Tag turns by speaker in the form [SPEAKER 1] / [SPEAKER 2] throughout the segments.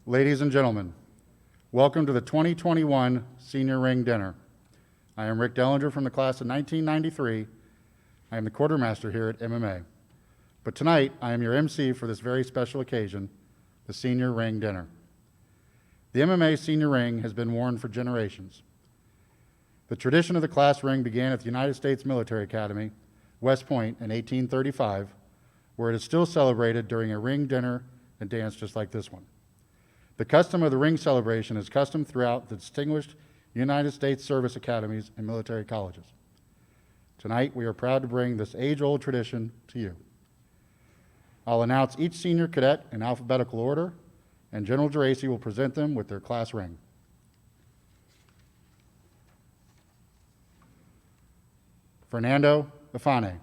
[SPEAKER 1] Ladies and gentlemen, welcome to the 2021 Senior Ring Dinner. I am Rick Dellinger from the class of 1993. I am the quartermaster here at MMA. But tonight, I am your MC for this very special occasion, the Senior Ring Dinner. The MMA Senior Ring has been worn for generations. The tradition of the class ring began at the United States Military Academy, West Point, in 1835, where it is still celebrated during a ring dinner and dance just like this one. The custom of the ring celebration is custom throughout the distinguished United States service academies and military colleges. Tonight, we are proud to bring this age-old tradition to you. I'll announce each senior cadet in alphabetical order, and General Geraci will present them with their class ring. Fernando Afane.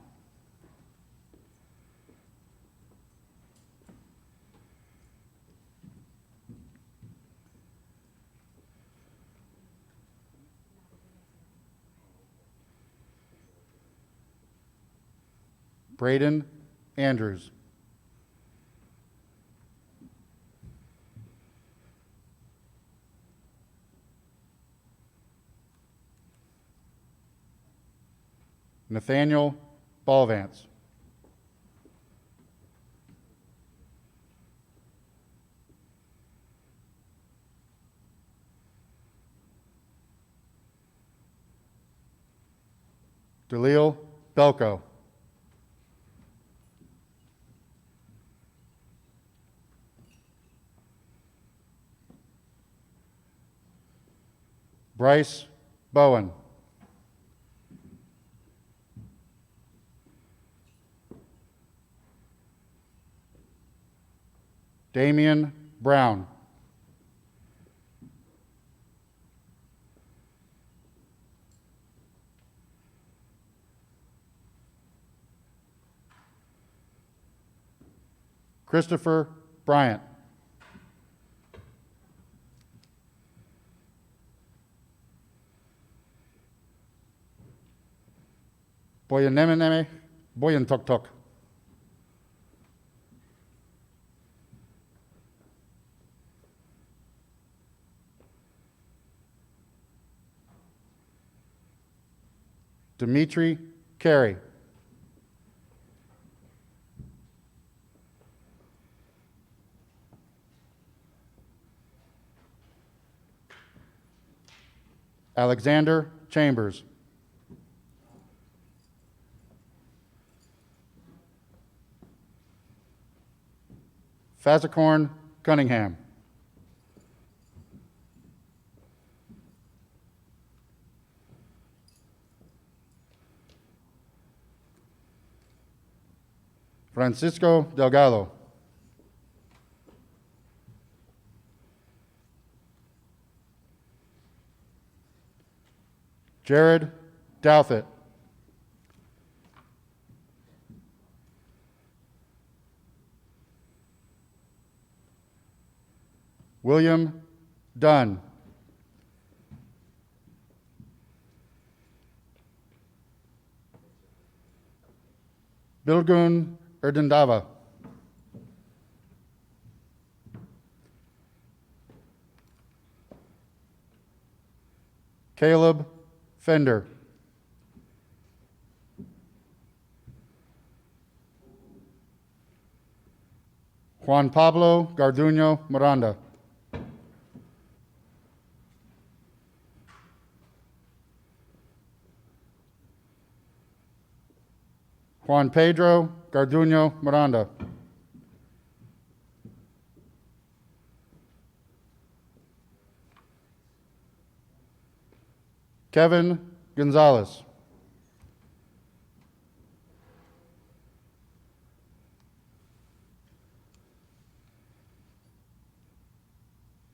[SPEAKER 1] Braden Andrews. Nathaniel Ballvance. Dalil Belko. Bryce Bowen. Damian Brown. Christopher Bryant. Boyanemene Boyantoktok. Dimitri Carey. Alexander Chambers. Fazakorn Cunningham. Francisco Delgado. Jared Douthit. William Dunn. Bilgun Erdendava. Caleb Fender. Juan Pablo Garduño Miranda. Juan Pedro Garduño Miranda. Kevin Gonzalez.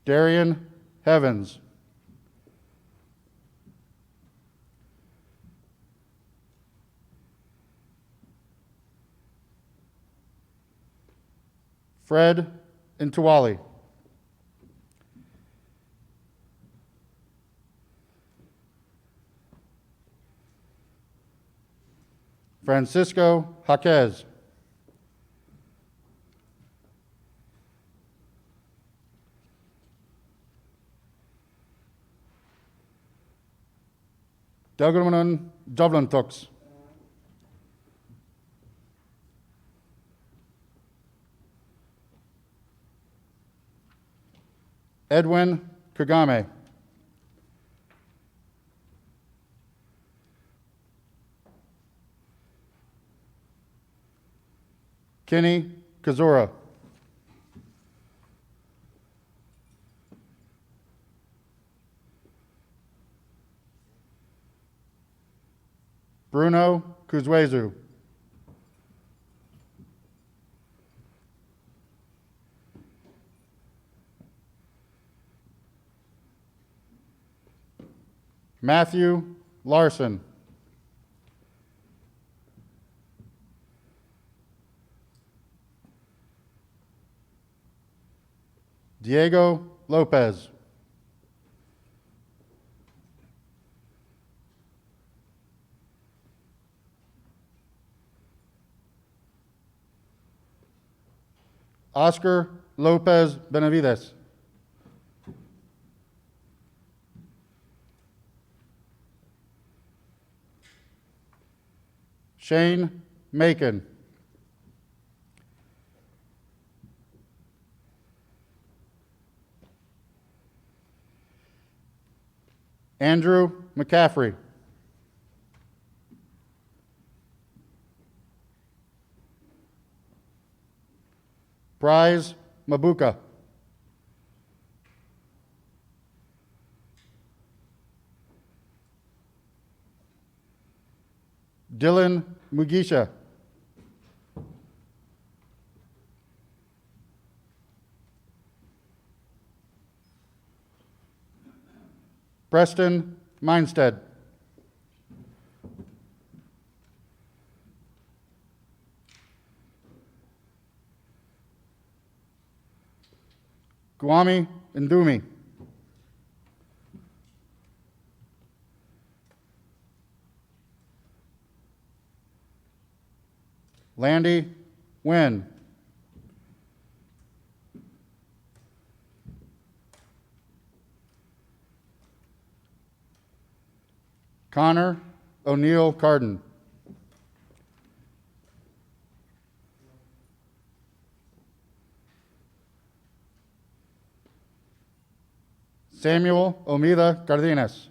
[SPEAKER 1] Darian Heavens. Fred Intawali. Francisco Jaquez. Delgaman Dublin Tux. Edwin Kagame. Kenny Kazura. Bruno Kuzwezu. Matthew Larson. Diego Lopez. Oscar Lopez Benavides. Shane Macon. Andrew McCaffrey. Prize Mabuka. Dylan Mugisha. Preston Meinstead. Guami Ndumi. Landy Wynn. Connor O'Neill Carden. Samuel Omida Cardenas.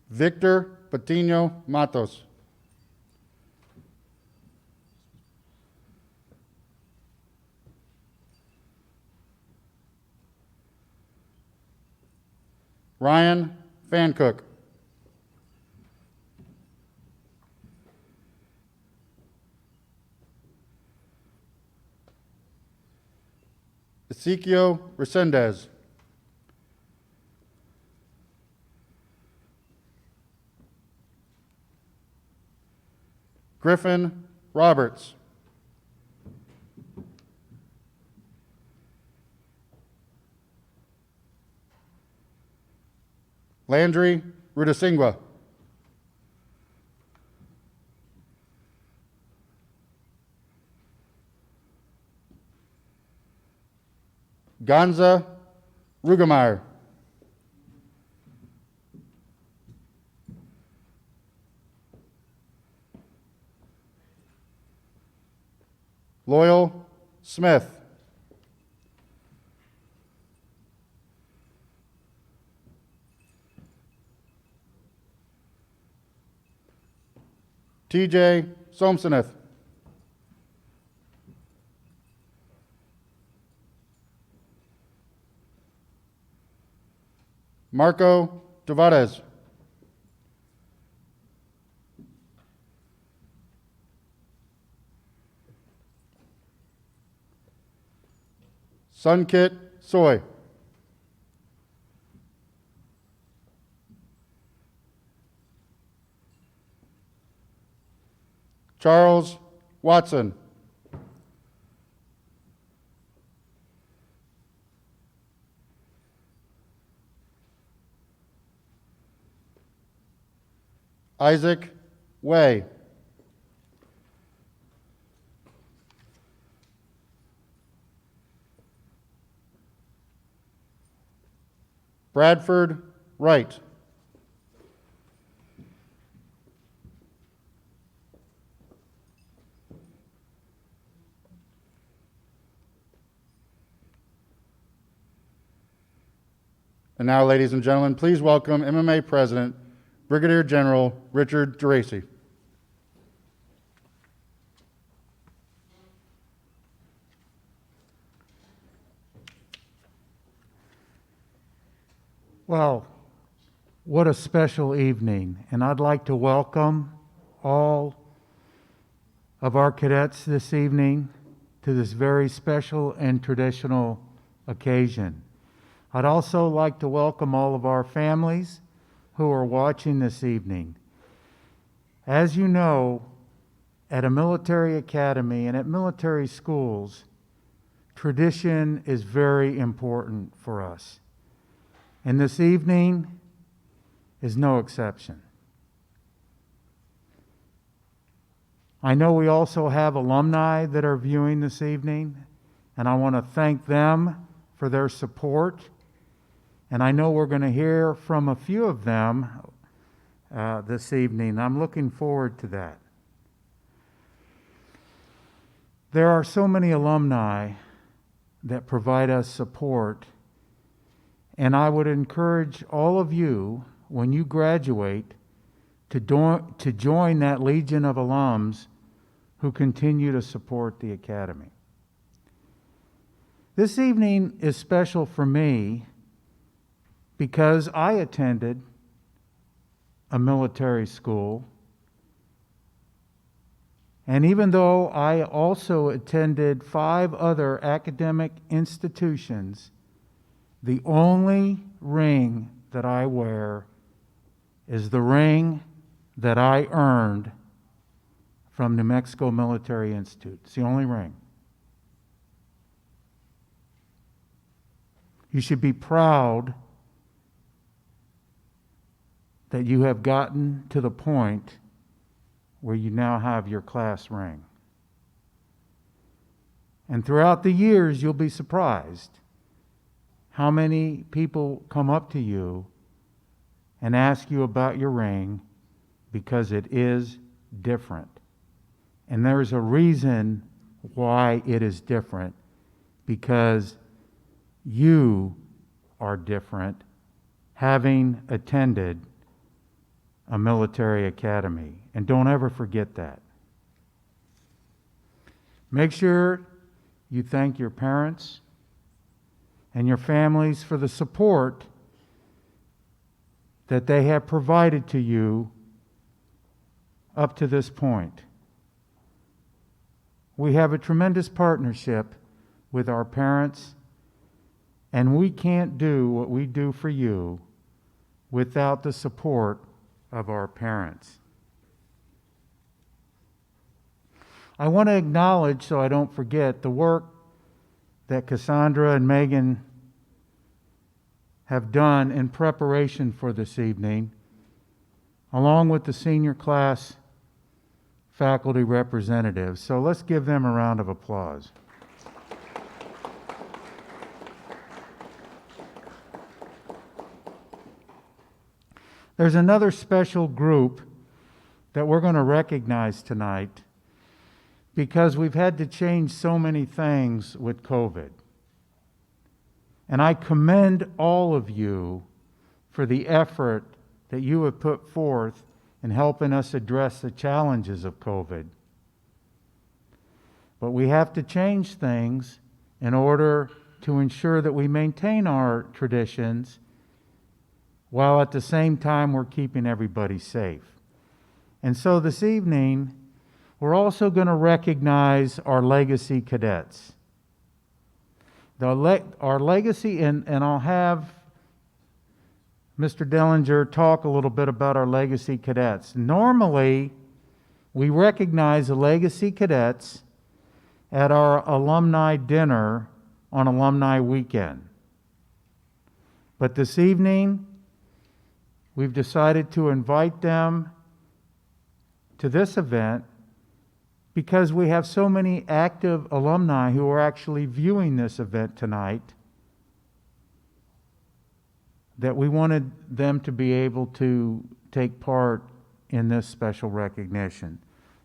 [SPEAKER 1] Victor Patino Matos. Ryan Fancook. Ezequiel Resendez. Griffin Roberts. Landry Rudasingwa. Gonza Rugemeyer. Loyal Smith. TJ Somsoneth. Marco Tavares. Sunkit Soy. Charles Watson. Isaac Way. Bradford Wright. And now, ladies and gentlemen, please welcome MMA President, Brigadier General Richard Geraci.
[SPEAKER 2] Well, what a special evening, and I'd like to welcome all of our cadets this evening to this very special and traditional occasion. I'd also like to welcome all of our families who are watching this evening. As you know, at a military academy and at military schools, tradition is very important for us. And this evening is no exception. I know we also have alumni that are viewing this evening, and I want to thank them for their support. And I know we're going to hear from a few of them this evening. I'm looking forward to that. There are so many alumni that provide us support, and I would encourage all of you, when you graduate, to join that legion of alums who continue to support the Academy. This evening is special for me because I attended a military school, and even though I also attended 5 other academic institutions, the only ring that I wear is the ring that I earned from New Mexico Military Institute. It's the only ring. You should be proud that you have gotten to the point where you now have your class ring. And throughout the years, you'll be surprised how many people come up to you and ask you about your ring, because it is different. And there's a reason why it is different, because you are different, having attended a military academy. And don't ever forget that. Make sure you thank your parents and your families for the support that they have provided to you up to this point. We have a tremendous partnership with our parents, and we can't do what we do for you without the support of our parents. I want to acknowledge, so I don't forget, the work that Cassandra and Megan have done in preparation for this evening, along with the senior class faculty representatives. So let's give them a round of applause. There's another special group that we're going to recognize tonight, because we've had to change so many things with COVID. And I commend all of you for the effort that you have put forth in helping us address the challenges of COVID. But we have to change things in order to ensure that we maintain our traditions, while at the same time we're keeping everybody safe. And so this evening, we're also going to recognize our legacy cadets. Our legacy, and I'll have Mr. Dellinger talk a little bit about our legacy cadets. Normally, we recognize the legacy cadets at our alumni dinner on alumni weekend. But this evening, we've decided to invite them to this event because we have so many active alumni who are actually viewing this event tonight that we wanted them to be able to take part in this special recognition.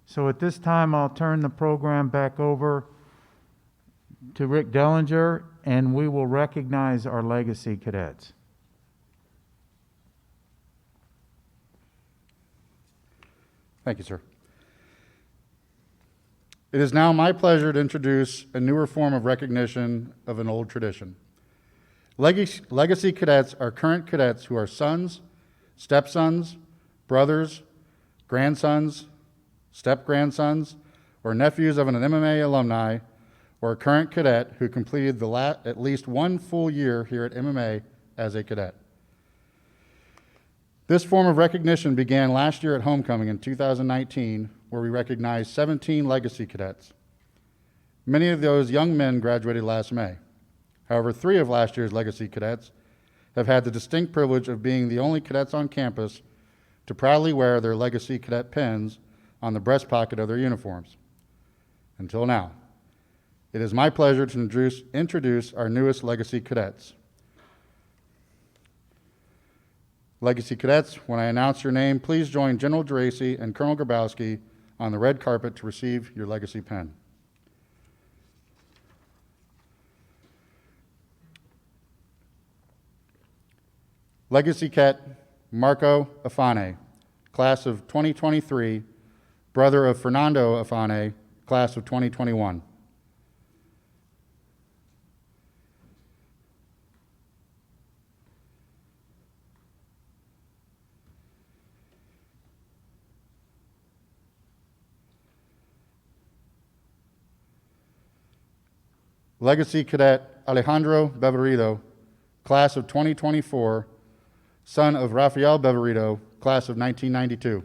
[SPEAKER 2] So at this time, I'll turn the program back over to Rick Dellinger, and we will recognize our legacy cadets.
[SPEAKER 1] Thank you, sir. It is now my pleasure to introduce a newer form of recognition of an old tradition. Legacy cadets are current cadets who are sons, stepsons, brothers, grandsons, step-grandsons, or nephews of an MMA alumni, or a current cadet who completed at least one full year here at MMA as a cadet. This form of recognition began last year at homecoming in 2019, where we recognized 17 legacy cadets. Many of those young men graduated last May. However, 3 of last year's legacy cadets have had the distinct privilege of being the only cadets on campus to proudly wear their legacy cadet pins on the breast pocket of their uniforms. Until now. It is my pleasure to introduce our newest legacy cadets. Legacy cadets, when I announce your name, please join General Geraci and Colonel Grabowski on the red carpet to receive your legacy pin. Legacy Cadet Marco Afane, class of 2023, brother of Fernando Afane, class of 2021. Legacy Cadet Alejandro Beverito, class of 2024, son of Rafael Beverito, class of 1992.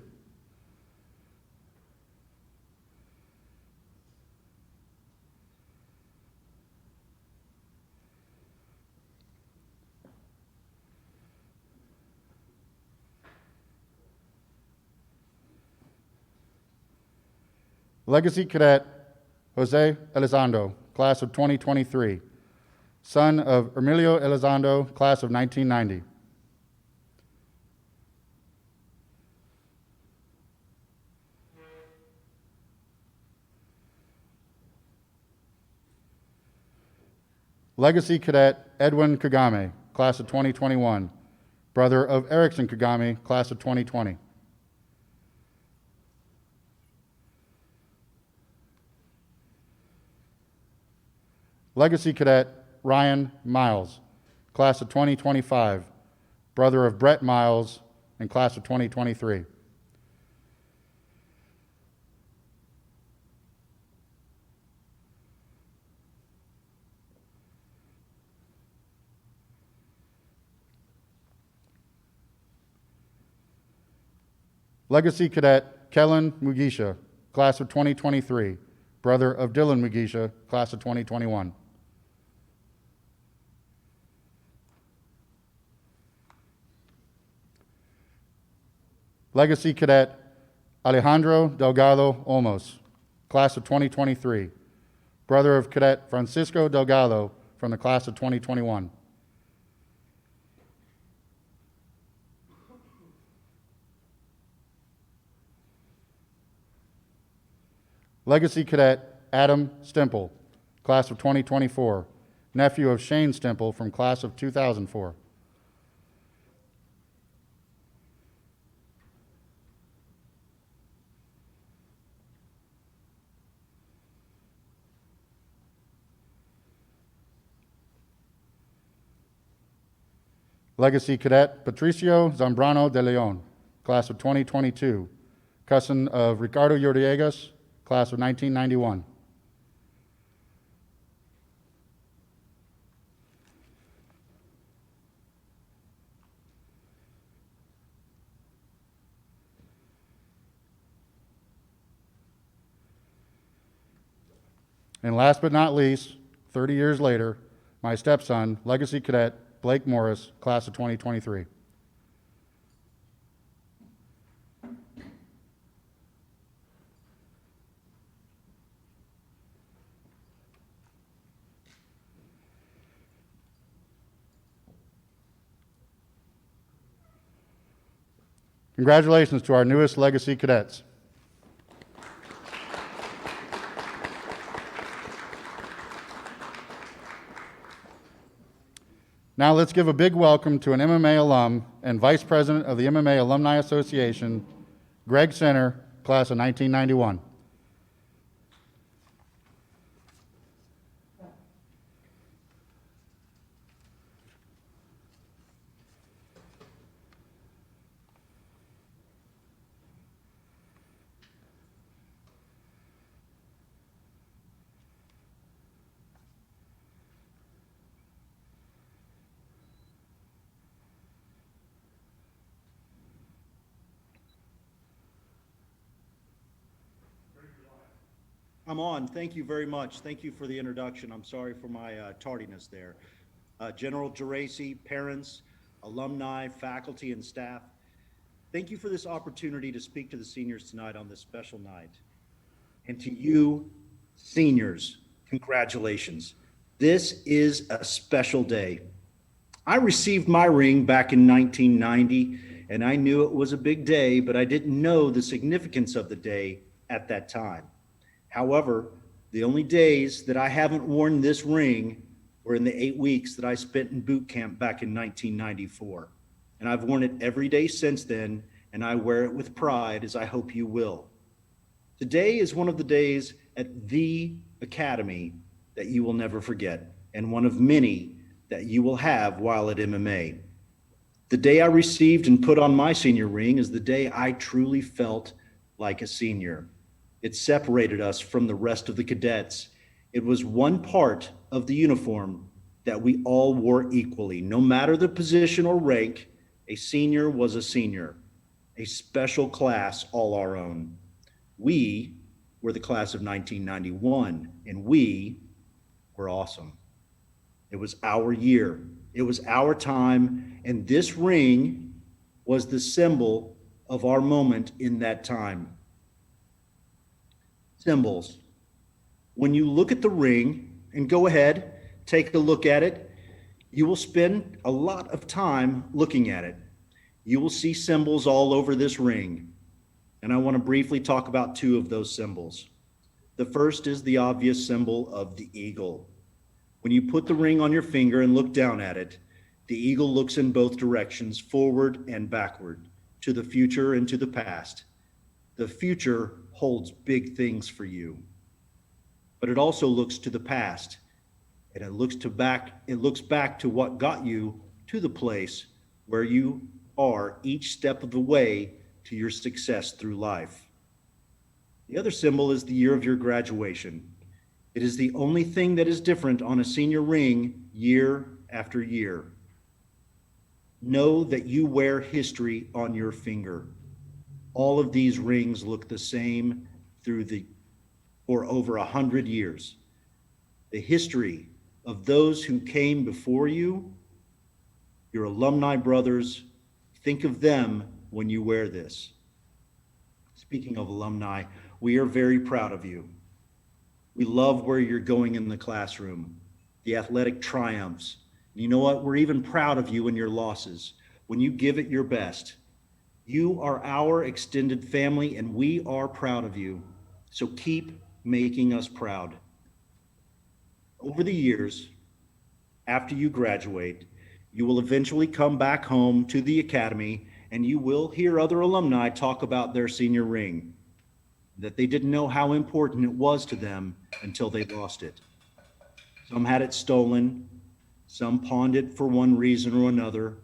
[SPEAKER 1] Legacy Cadet Jose Elizondo, class of 2023, son of Emilio Elizondo, class of 1990. Legacy Cadet Edwin Kagame, class of 2021, brother of Erickson Kagame, class of 2020. Legacy Cadet Ryan Miles, class of 2025, brother of Brett Miles, and class of 2023. Legacy Cadet Kellen Mugisha, class of 2023, brother of Dylan Mugisha, class of 2021. Legacy Cadet Alejandro Delgado Olmos, class of 2023, brother of Cadet Francisco Delgado from the class of 2021. Legacy Cadet Adam Stemple, class of 2024, nephew of Shane Stemple from class of 2004. Legacy Cadet Patricio Zambrano de Leon, class of 2022, cousin of Ricardo Yuriegas, class of 1991. And last but not least, 30 years later, my stepson, Legacy Cadet Blake Morris, class of 2023. Congratulations to our newest legacy cadets. Now let's give a big welcome to an MMA alum and Vice President of the MMA Alumni Association, Greg Center, class of 1991.
[SPEAKER 3] I'm on. Thank you very much. Thank you for the introduction. I'm sorry for my tardiness there. General Geraci, parents, alumni, faculty, and staff, thank you for this opportunity to speak to the seniors tonight on this special night. And to you, seniors, congratulations. This is a special day. I received my ring back in 1990, and I knew it was a big day, but I didn't know the significance of the day at that time. However, the only days that I haven't worn this ring were in the 8 weeks that I spent in boot camp back in 1994. And I've worn it every day since then, and I wear it with pride, as I hope you will. Today is one of the days at the Academy that you will never forget, and one of many that you will have while at MMA. The day I received and put on my senior ring is the day I truly felt like a senior. It separated us from the rest of the cadets. It was one part of the uniform that we all wore equally. No matter the position or rank, a senior was a senior, a special class all our own. We were the class of 1991, and we were awesome. It was our year. It was our time, and this ring was the symbol of our moment in that time. Symbols. When you look at the ring, and go ahead, take a look at it, you will spend a lot of time looking at it. You will see symbols all over this ring, and I want to briefly talk about two of those symbols. The first is the obvious symbol of the eagle. When you put the ring on your finger and look down at it, the eagle looks in both directions, forward and backward, to the future and to the past. The future holds big things for you, but it also looks to the past, and it looks back to what got you to the place where you are each step of the way to your success through life. The other symbol is the year of your graduation. It is the only thing that is different on a senior ring year after year. Know that you wear history on your finger. All of these rings look the same for over 100 years. The history of those who came before you, your alumni brothers, think of them when you wear this. Speaking of alumni, we are very proud of you. We love where you're going in the classroom, the athletic triumphs. You know what? We're even proud of you in your losses, when you give it your best. You are our extended family, and we are proud of you. So keep making us proud. Over the years, after you graduate, you will eventually come back home to the academy, and you will hear other alumni talk about their senior ring, that they didn't know how important it was to them until they lost it. Some had it stolen, some pawned it for one reason or another,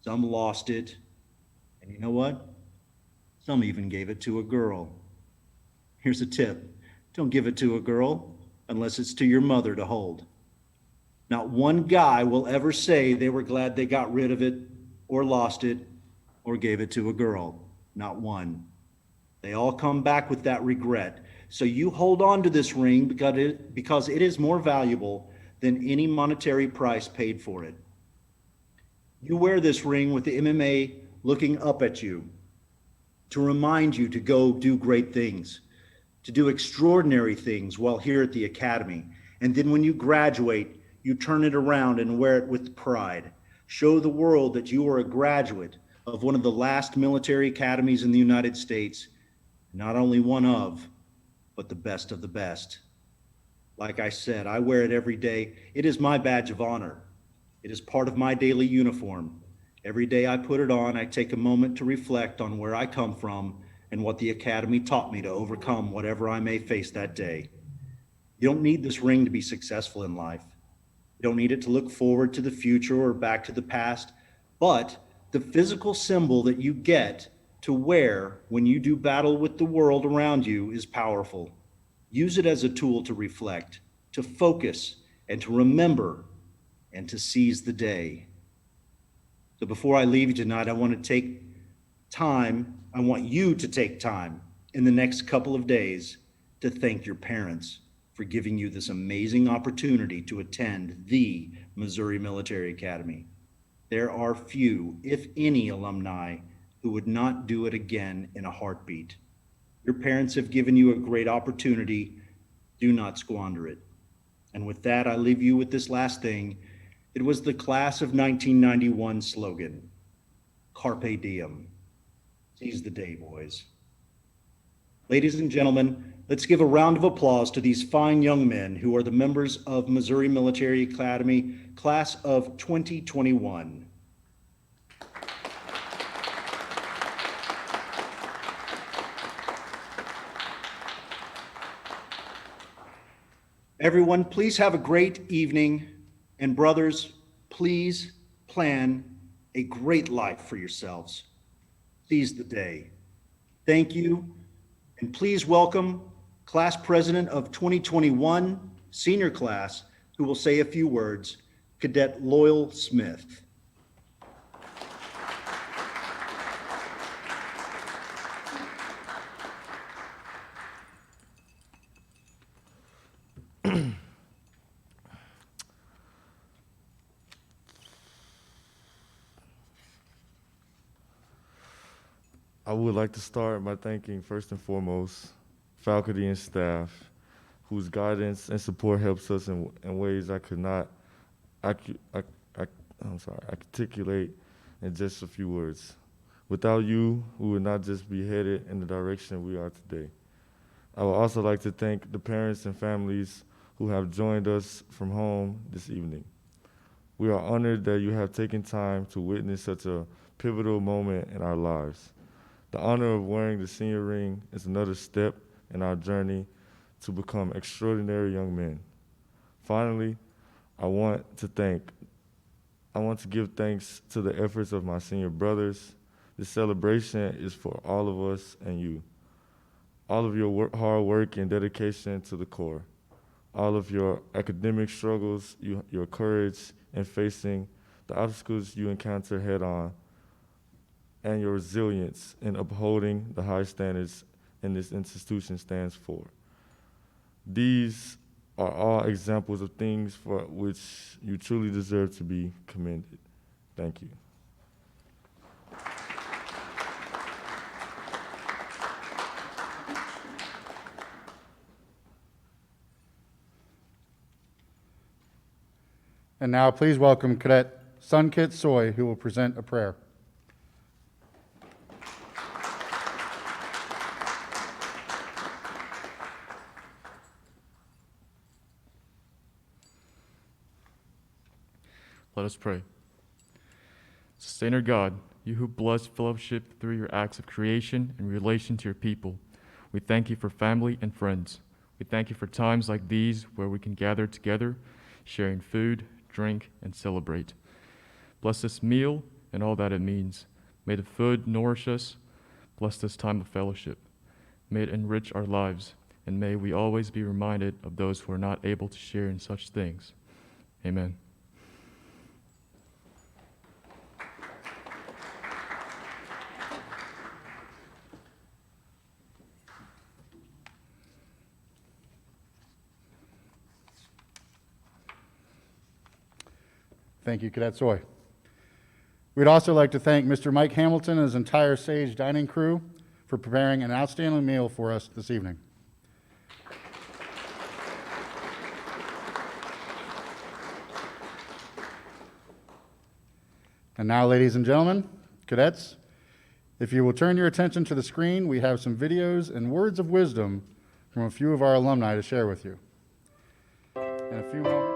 [SPEAKER 3] some lost it, and you know what? Some even gave it to a girl. Here's a tip. Don't give it to a girl unless it's to your mother to hold. Not one guy will ever say they were glad they got rid of it or lost it or gave it to a girl. Not one. They all come back with that regret. So you hold on to this ring because it is more valuable than any monetary price paid for it. You wear this ring with the MMA looking up at you to remind you to go do great things, to do extraordinary things while here at the academy. And then when you graduate, you turn it around and wear it with pride. Show the world that you are a graduate of one of the last military academies in the United States, not only one of, but the best of the best. Like I said, I wear it every day. It is my badge of honor. It is part of my daily uniform. Every day I put it on, I take a moment to reflect on where I come from and what the Academy taught me to overcome whatever I may face that day. You don't need this ring to be successful in life. You don't need it to look forward to the future or back to the past, but the physical symbol that you get to wear when you do battle with the world around you is powerful. Use it as a tool to reflect, to focus, and to remember, and to seize the day. So before I leave you tonight, I want you to take time in the next couple of days to thank your parents for giving you this amazing opportunity to attend the Missouri Military Academy. There are few, if any, alumni who would not do it again in a heartbeat. Your parents have given you a great opportunity. Do not squander it. And with that, I leave you with this last thing. It was the class of 1991 slogan, Carpe Diem. Seize the day, boys. Ladies and gentlemen, let's give a round of applause to these fine young men who are the members of Missouri Military Academy, class of 2021. Everyone, please have a great evening. And brothers, please plan a great life for yourselves. Seize the day. Thank you. And please welcome Class President of 2021 Senior Class, who will say a few words, Cadet Loyal Smith.
[SPEAKER 4] I would like to start by thanking first and foremost faculty and staff whose guidance and support helps us in ways I could not articulate in just a few words. Without you, we would not just be headed in the direction we are today. I would also like to thank the parents and families who have joined us from home this evening. We are honored that you have taken time to witness such a pivotal moment in our lives. The honor of wearing the senior ring is another step in our journey to become extraordinary young men. Finally, I want to give thanks to the efforts of my senior brothers. This celebration is for all of us and you. All of your hard work and dedication to the Corps. All of your academic struggles, your courage in facing the obstacles you encounter head on, and your resilience in upholding the high standards in this institution stands for. These are all examples of things for which you truly deserve to be commended. Thank you.
[SPEAKER 1] And now please welcome Cadet Sunkit Soy, who will present a prayer.
[SPEAKER 5] Let us pray. Sustainer God, you who bless fellowship through your acts of creation and relation to your people, we thank you for family and friends. We thank you for times like these where we can gather together, sharing food, drink, and celebrate. Bless this meal and all that it means. May the food nourish us. Bless this time of fellowship. May it enrich our lives, and may we always be reminded of those who are not able to share in such things. Amen.
[SPEAKER 1] Thank you, Cadet Soy. We'd also like to thank Mr. Mike Hamilton and his entire Sage dining crew for preparing an outstanding meal for us this evening. And now, ladies and gentlemen, Cadets, if you will turn your attention to the screen, we have some videos and words of wisdom from a few of our alumni to share with you. In a few moments.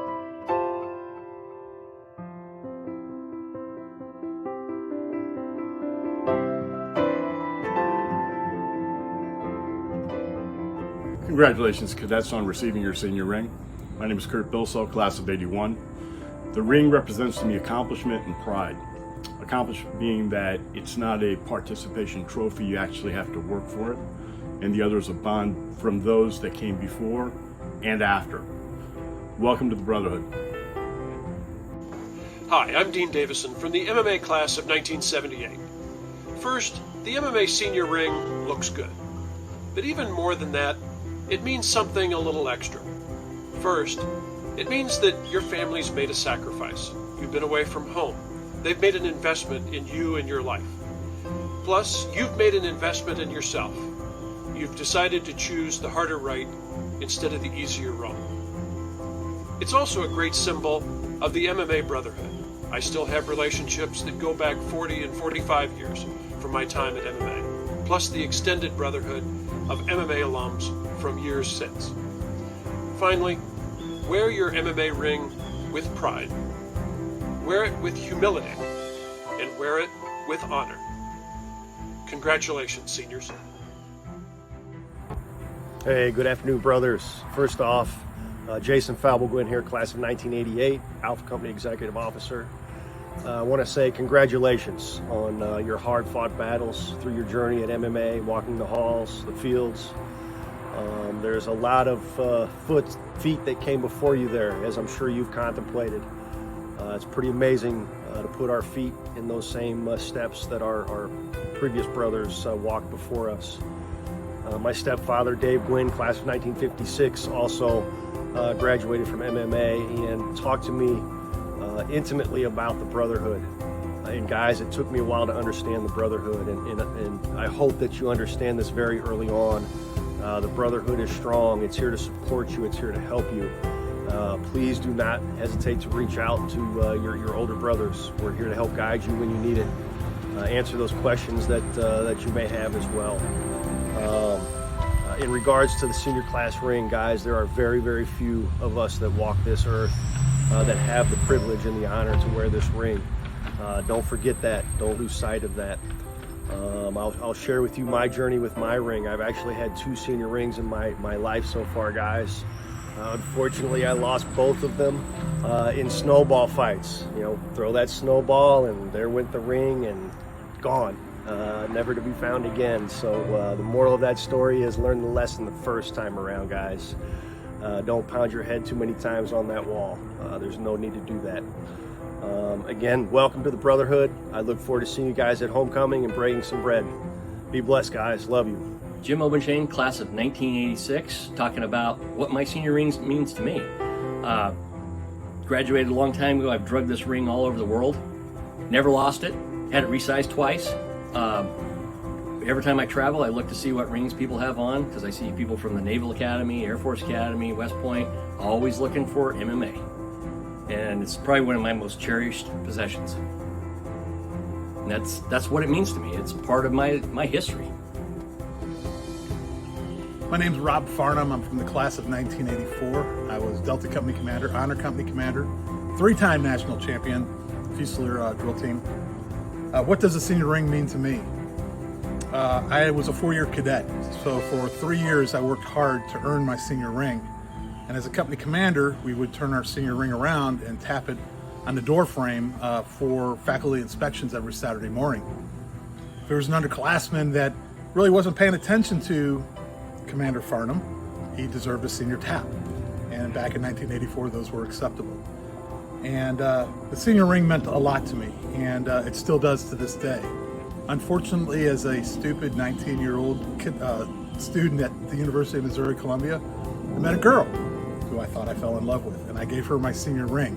[SPEAKER 6] Congratulations, cadets, on receiving your senior ring. My name is Kurt Bilso, class of '81. The ring represents to me accomplishment and pride. Accomplishment being that it's not a participation trophy, you actually have to work for it. And the other is a bond from those that came before and after. Welcome to the Brotherhood.
[SPEAKER 7] Hi, I'm Dean Davison from the MMA class of 1978. First, the MMA senior ring looks good. But even more than that, it means something a little extra. First, it means that your family's made a sacrifice. You've been away from home. They've made an investment in you and your life. Plus, you've made an investment in yourself. You've decided to choose the harder right instead of the easier wrong. It's also a great symbol of the MMA brotherhood. I still have relationships that go back 40 and 45 years from my time at MMA, plus the extended brotherhood of MMA alums from years since. Finally, wear your MMA ring with pride. Wear it with humility, and wear it with honor. Congratulations, seniors.
[SPEAKER 8] Hey, good afternoon, brothers. First off, Jason Falbogwin here, class of 1988, Alpha Company Executive Officer. I want to say congratulations on your hard-fought battles through your journey at MMA, walking the halls, the fields. There's a lot of feet that came before you there, as I'm sure you've contemplated. It's pretty amazing to put our feet in those same steps that our previous brothers walked before us. My stepfather, Dave Gwynn, class of 1956, also graduated from MMA and talked to me intimately about the brotherhood. And guys, it took me a while to understand the brotherhood, and I hope that you understand this very early on. The brotherhood is strong. It's here to support you. It's here to help you. Please do not hesitate to reach out to your older brothers. We're here to help guide you when you need it. Answer those questions that you may have as well. In regards to the senior class ring, guys, there are very, very few of us that walk this earth that have the privilege and the honor to wear this ring. Don't forget that. Don't lose sight of that. I'll share with you my journey with my ring. I've actually had 2 senior rings in my life so far, guys. Unfortunately, I lost both of them in snowball fights. You know, throw that snowball and there went the ring and gone. Never to be found again. So the moral of that story is learn the lesson the first time around, guys. Don't pound your head too many times on that wall. There's no need to do that. Again, welcome to the Brotherhood. I look forward to seeing you guys at homecoming and breaking some bread. Be blessed, guys. Love you.
[SPEAKER 9] Jim Obenchain, class of 1986, talking about what my senior ring means to me. Graduated a long time ago. I've drugged this ring all over the world. Never lost it. Had it resized twice. Every time I travel, I look to see what rings people have on, because I see people from the Naval Academy, Air Force Academy, West Point, always looking for MMA. And it's probably one of my most cherished possessions. And that's what it means to me. It's part of my history.
[SPEAKER 10] My name's Rob Farnham. I'm from the class of 1984. I was Delta Company Commander, Honor Company Commander, 3-time national champion, Fusilier drill team. What does a senior ring mean to me? I was a 4-year cadet, so for 3 years I worked hard to earn my senior ring. And as a company commander, we would turn our senior ring around and tap it on the door frame for faculty inspections every Saturday morning. If there was an underclassman that really wasn't paying attention to Commander Farnham, he deserved a senior tap. And back in 1984, those were acceptable. And the senior ring meant a lot to me, and it still does to this day. Unfortunately, as a stupid 19-year-old student at the University of Missouri-Columbia, I met a girl who I thought I fell in love with, and I gave her my senior ring.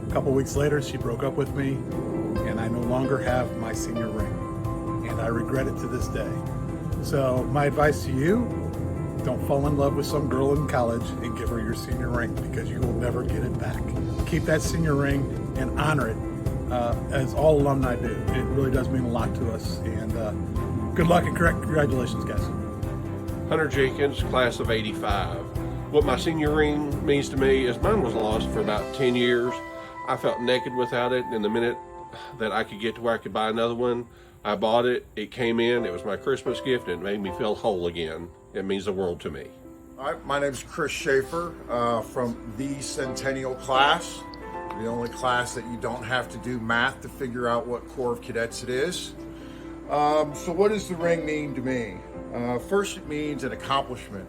[SPEAKER 10] A couple weeks later, she broke up with me, and I no longer have my senior ring, and I regret it to this day. So my advice to you, don't fall in love with some girl in college and give her your senior ring, because you will never get it back. Keep that senior ring and honor it as all alumni do. It really does mean a lot to us. And good luck and congratulations, guys.
[SPEAKER 11] Hunter Jenkins, class of 85. What my senior ring means to me is mine was lost for about 10 years. I felt naked without it, and the minute that I could get to where I could buy another one, I bought it. It came in, it was my Christmas gift, and it made me feel whole again. It means the world to me.
[SPEAKER 12] All right, my name is Chris Schaefer from the Centennial class, the only class that you don't have to do math to figure out what Corps of Cadets it is. So what does the ring mean to me? First, it means an accomplishment.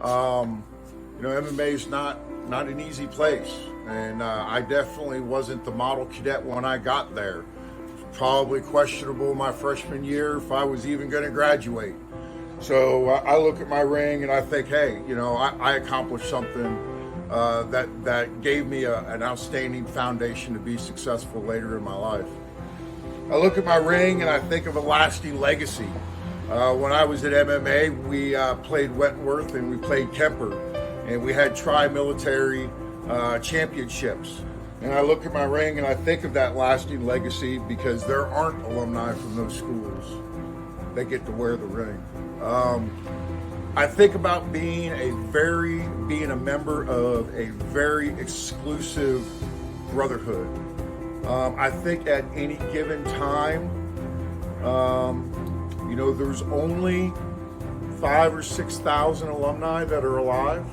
[SPEAKER 12] MMA is not an easy place, and I definitely wasn't the model cadet when I got there. It was probably questionable my freshman year if I was even going to graduate. So I look at my ring and I think, hey, I accomplished something that gave me an outstanding foundation to be successful later in my life. I look at my ring and I think of a lasting legacy. When I was at MMA, we played Wentworth and we played Kemper, and we had tri-military championships. And I look at my ring and I think of that lasting legacy because there aren't alumni from those schools that get to wear the ring. I think about being a member of a very exclusive brotherhood. I think at any given time, there's only 5,000 or 6,000 alumni that are alive,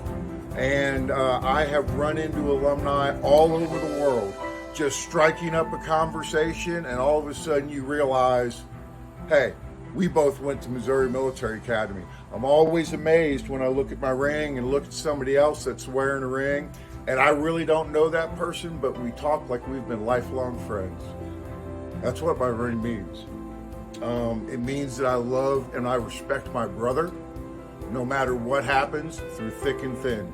[SPEAKER 12] and I have run into alumni all over the world, just striking up a conversation, and all of a sudden you realize, hey, we both went to Missouri Military Academy. I'm always amazed when I look at my ring and look at somebody else that's wearing a ring, and I really don't know that person, but we talk like we've been lifelong friends. That's what my ring means. It means that I love and I respect my brother, no matter what happens, through thick and thin.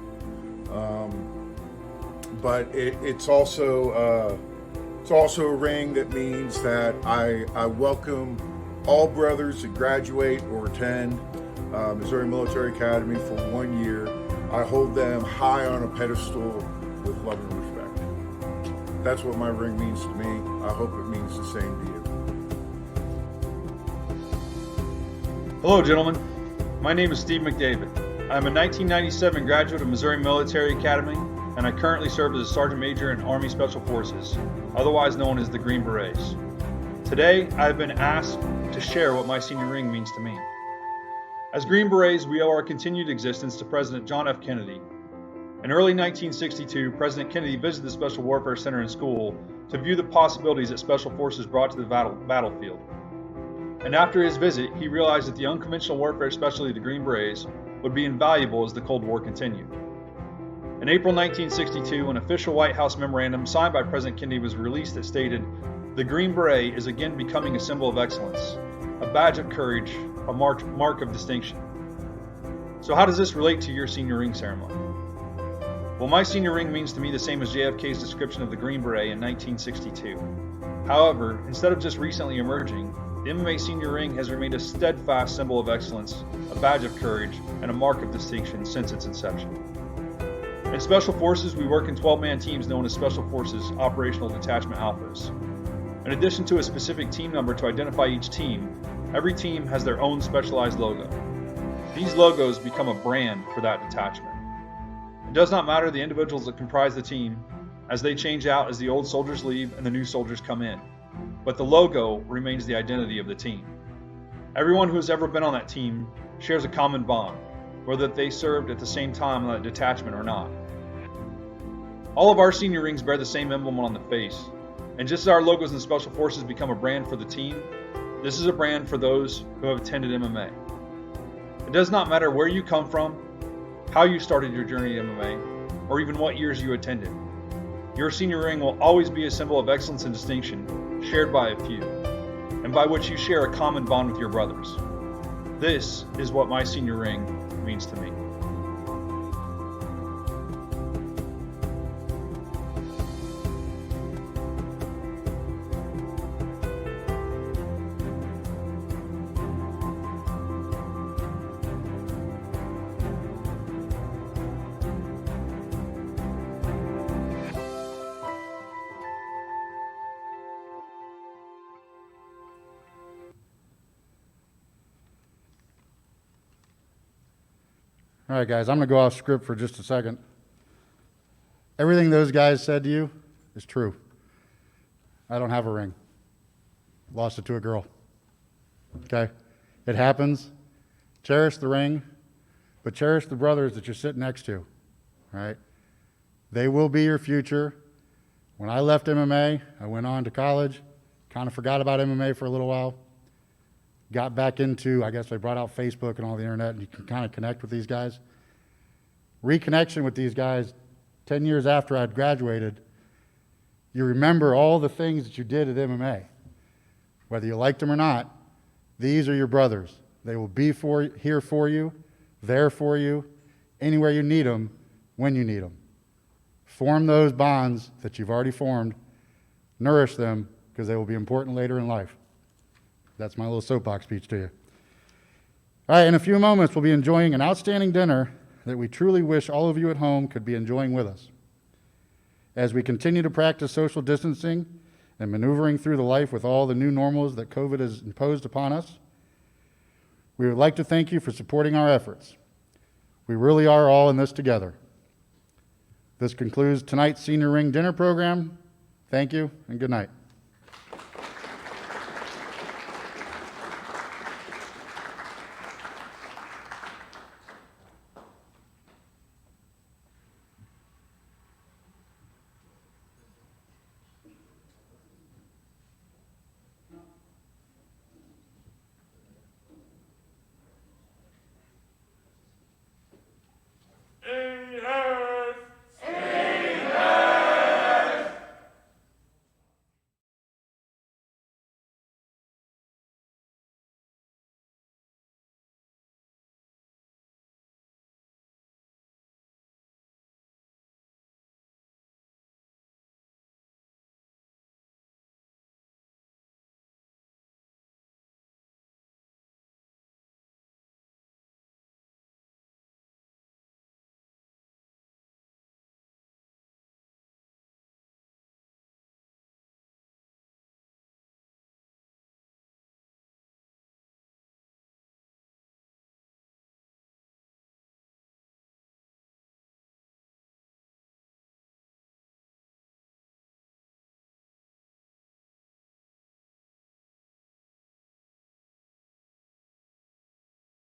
[SPEAKER 12] But it's also a ring that means that I welcome all brothers that graduate or attend Missouri Military Academy for 1 year. I hold them high on a pedestal with love and respect. That's what my ring means to me. I hope it means the same to you.
[SPEAKER 13] Hello, gentlemen. My name is Steve McDavid. I'm a 1997 graduate of Missouri Military Academy, and I currently serve as a Sergeant Major in Army Special Forces, otherwise known as the Green Berets. Today, I have been asked to share what my senior ring means to me. As Green Berets, we owe our continued existence to President John F. Kennedy. In early 1962, President Kennedy visited the Special Warfare Center in school to view the possibilities that Special Forces brought to the battlefield. And after his visit, he realized that the unconventional warfare specialty of the Green Berets would be invaluable as the Cold War continued. In April 1962, an official White House memorandum signed by President Kennedy was released that stated, "The Green Beret is again becoming a symbol of excellence, a badge of courage, a mark of distinction." So how does this relate to your senior ring ceremony? Well, my senior ring means to me the same as JFK's description of the Green Beret in 1962. However, instead of just recently emerging, the MMA senior ring has remained a steadfast symbol of excellence, a badge of courage, and a mark of distinction since its inception. In Special Forces, we work in 12-man teams known as Special Forces Operational Detachment Alphas. In addition to a specific team number to identify each team, every team has their own specialized logo. These logos become a brand for that detachment. It does not matter the individuals that comprise the team, as they change out as the old soldiers leave and the new soldiers come in. But the logo remains the identity of the team. Everyone who has ever been on that team shares a common bond, whether they served at the same time on that detachment or not. All of our senior rings bear the same emblem on the face, and just as our logos in Special Forces become a brand for the team, this is a brand for those who have attended MMA. It does not matter where you come from, how you started your journey in MMA, or even what years you attended. Your senior ring will always be a symbol of excellence and distinction, shared by a few, and by which you share a common bond with your brothers. This is what my senior ring means to me.
[SPEAKER 1] All right, guys, I'm going to go off script for just a second. Everything those guys said to you is true. I don't have a ring. Lost it to a girl. Okay? It happens. Cherish the ring, but cherish the brothers that you're sitting next to. All right? They will be your future. When I left MMA, I went on to college, kind of forgot about MMA for a little while. Got back into, I guess I brought out Facebook and all the internet, and you can kind of connect with these guys. Reconnection with these guys 10 years after I'd graduated, you remember all the things that you did at MMA. Whether you liked them or not, these are your brothers. They will be here for you, there for you, anywhere you need them, when you need them. Form those bonds that you've already formed. Nourish them, because they will be important later in life. That's my little soapbox speech to you. All right, in a few moments, we'll be enjoying an outstanding dinner that we truly wish all of you at home could be enjoying with us. As we continue to practice social distancing and maneuvering through the life with all the new normals that COVID has imposed upon us, we would like to thank you for supporting our efforts. We really are all in this together. This concludes tonight's Senior Ring Dinner program. Thank you and good night.